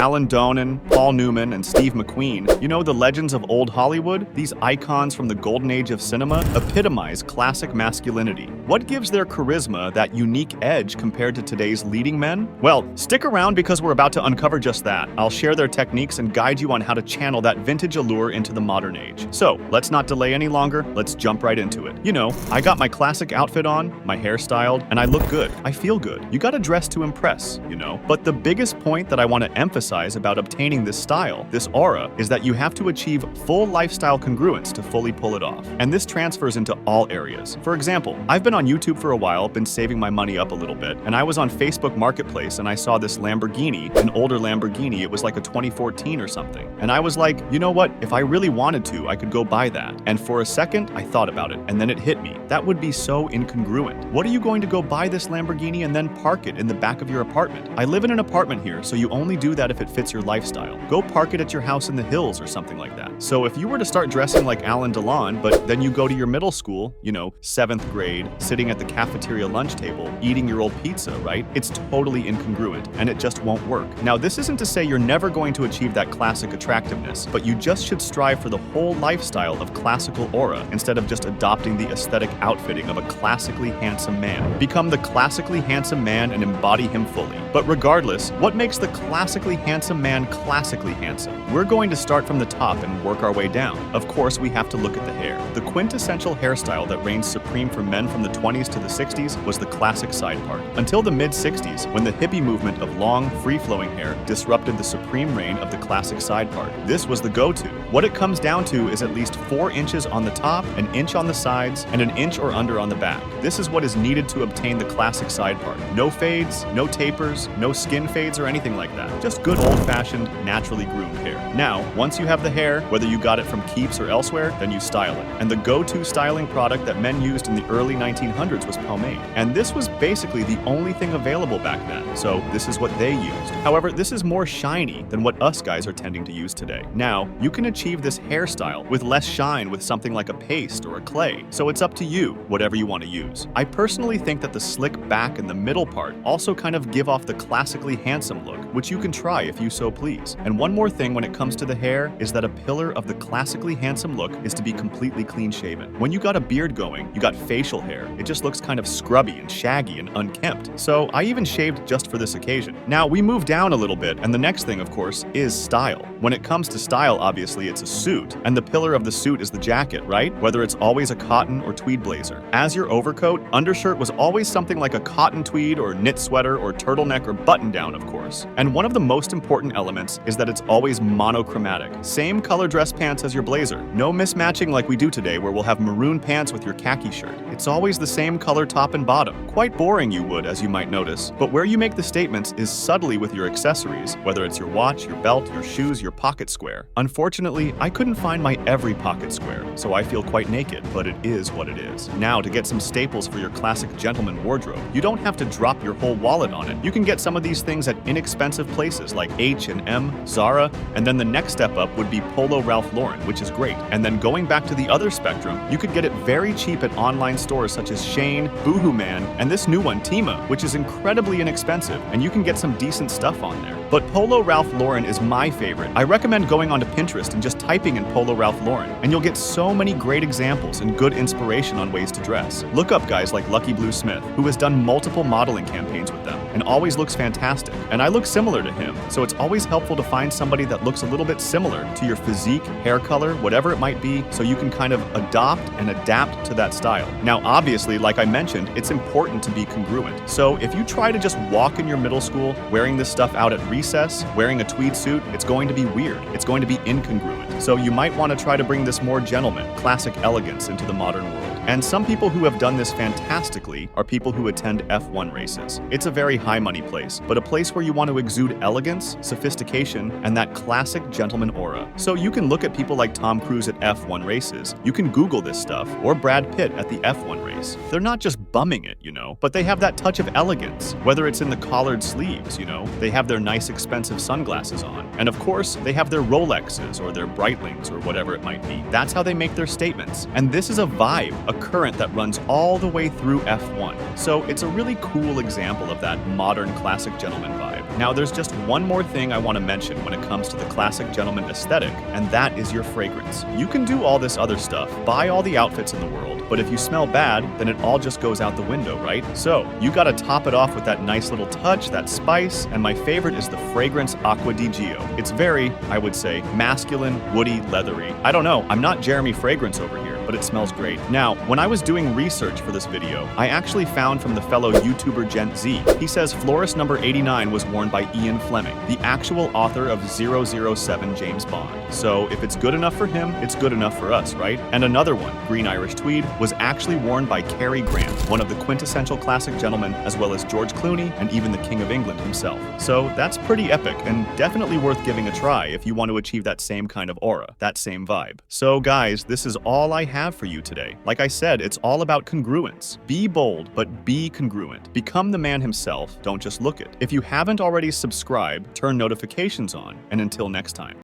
Alan Donen, Paul Newman, and Steve McQueen, you know, the legends of old Hollywood, these icons from the golden age of cinema, epitomize classic masculinity. What gives their charisma that unique edge compared to today's leading men? Well, stick around because we're about to uncover just that. I'll share their techniques and guide you on how to channel that vintage allure into the modern age. So, let's not delay any longer, let's jump right into it. You know, I got my classic outfit on, my hair styled, and I look good. I feel good. You gotta dress to impress, you know? But the biggest point that I want to emphasize about obtaining this style, this aura, is that you have to achieve full lifestyle congruence to fully pull it off. And this transfers into all areas. For example, I've been on YouTube for a while, been saving my money up a little bit, and I was on Facebook Marketplace and I saw this Lamborghini, an older Lamborghini. It was like a 2014 or something. And I was like, you know what? If I really wanted to, I could go buy that. And for a second, I thought about it, and then it hit me. That would be so incongruent. What are you going to go buy this Lamborghini and then park it in the back of your apartment? I live in an apartment here, so you only do that if it fits your lifestyle. Go park it at your house in the hills or something like that. So if you were to start dressing like Alan Delon, but then you go to your middle school, you know, 7th grade, sitting at the cafeteria lunch table, eating your old pizza, right? It's totally incongruent, and it just won't work. Now, this isn't to say you're never going to achieve that classic attractiveness, but you just should strive for the whole lifestyle of classical aura instead of just adopting the aesthetic outfitting of a classically handsome man. Become the classically handsome man and embody him fully. But regardless, what makes the classically handsome man classically handsome? We're going to start from the top and work our way down. Of course, we have to look at the hair. The quintessential hairstyle that reigned supreme for men from the 20s to the 60s was the classic side part. Until the mid-60s, when the hippie movement of long, free-flowing hair disrupted the supreme reign of the classic side part. This was the go-to. What it comes down to is at least 4 inches on the top, an inch on the sides, and an inch or under on the back. This is what is needed to obtain the classic side part. No fades, no tapers, no skin fades or anything like that. Just good old-fashioned, naturally groomed hair. Now, once you have the hair, whether you got it from Keeps or elsewhere, then you style it. And the go-to styling product that men used in the early 1900s was pomade. And this was basically the only thing available back then. So this is what they used. However, this is more shiny than what us guys are tending to use today. Now, you can achieve this hairstyle with less shine with something like a paste or a clay. So it's up to you, whatever you want to use. I personally think that the slick back and the middle part also kind of give off the classically handsome look, which you can try if you so please. And one more thing when it comes to the hair is that a pillar of the classically handsome look is to be completely clean shaven. When you got a beard going, you got facial hair. It just looks kind of scrubby and shaggy and unkempt. So I even shaved just for this occasion. Now we move down a little bit, and the next thing, of course, is style. When it comes to style, obviously it's a suit, and the pillar of the suit is the jacket, right? Whether it's always a cotton or tweed blazer. As your overcoat, undershirt was always something like a cotton tweed or knit sweater or turtleneck or button down, of course. And one of the most important elements is that it's always monochromatic. Same color dress pants as your blazer. No mismatching like we do today where we'll have maroon pants with your khaki shirt. It's always the same color top and bottom. Quite boring, you would, as you might notice. But where you make the statements is subtly with your accessories, whether it's your watch, your belt, your shoes, your pocket square. Unfortunately, I couldn't find my every pocket square, so I feel quite naked, but it is what it is. Now, to get some staples for your classic gentleman wardrobe, you don't have to drop your whole wallet on it. You can get some of these things at inexpensive places like H&M, Zara, and then the next step up would be Polo Ralph Lauren, which is great. And then going back to the other spectrum, you could get it very cheap at online stores such as Shane, Boohoo Man, and this new one, Tima, which is incredibly inexpensive, and you can get some decent stuff on there. But Polo Ralph Lauren is my favorite. I recommend going onto Pinterest and just typing in Polo Ralph Lauren, and you'll get so many great examples and good inspiration on ways to dress. Look up guys like Lucky Blue Smith, who has done multiple modeling campaigns with them, and always looks fantastic. And I look similar to him, so it's always helpful to find somebody that looks a little bit similar to your physique, hair color, whatever it might be, so you can kind of adopt and adapt to that style. Now, obviously, like I mentioned, it's important to be congruent. So if you try to just walk in your middle school wearing this stuff out at recess, wearing a tweed suit, it's going to be weird. It's going to be incongruent. So you might want to try to bring this more gentleman, classic elegance into the modern world. And some people who have done this fantastically are people who attend F1 races. It's a very high money place, but a place where you want to exude elegance, sophistication, and that classic gentleman aura. So you can look at people like Tom Cruise at F1 races, you can Google this stuff, or Brad Pitt at the F1 race. They're not just bumming it, you know, but they have that touch of elegance, whether it's in the collared sleeves, you know, they have their nice expensive sunglasses on, and of course, they have their Rolexes or their Breitlings or whatever it might be. That's how they make their statements. And this is a vibe, a current that runs all the way through F1. So it's a really cool example of that modern classic gentleman vibe. Now, there's just one more thing I want to mention when it comes to the classic gentleman aesthetic, and that is your fragrance. You can do all this other stuff, buy all the outfits in the world, but if you smell bad, then it all just goes out the window, right? So, you gotta top it off with that nice little touch, that spice, and my favorite is the fragrance Acqua di Gio. It's very, I would say, masculine, woody, leathery. I don't know, I'm not Jeremy Fragrance over here, but it smells great. Now, when I was doing research for this video, I actually found from the fellow YouTuber Gent Z. He says Florist number 89 was worn by Ian Fleming, the actual author of 007 James Bond. So if it's good enough for him, it's good enough for us, right? And another one, Green Irish Tweed, was actually worn by Cary Grant, one of the quintessential classic gentlemen, as well as George Clooney and even the King of England himself. So that's pretty epic and definitely worth giving a try if you want to achieve that same kind of aura, that same vibe. So guys, this is all I have for you today. Like I said, it's all about congruence. Be bold, but be congruent. Become the man himself, don't just look it. If you haven't already subscribed, turn notifications on, and until next time.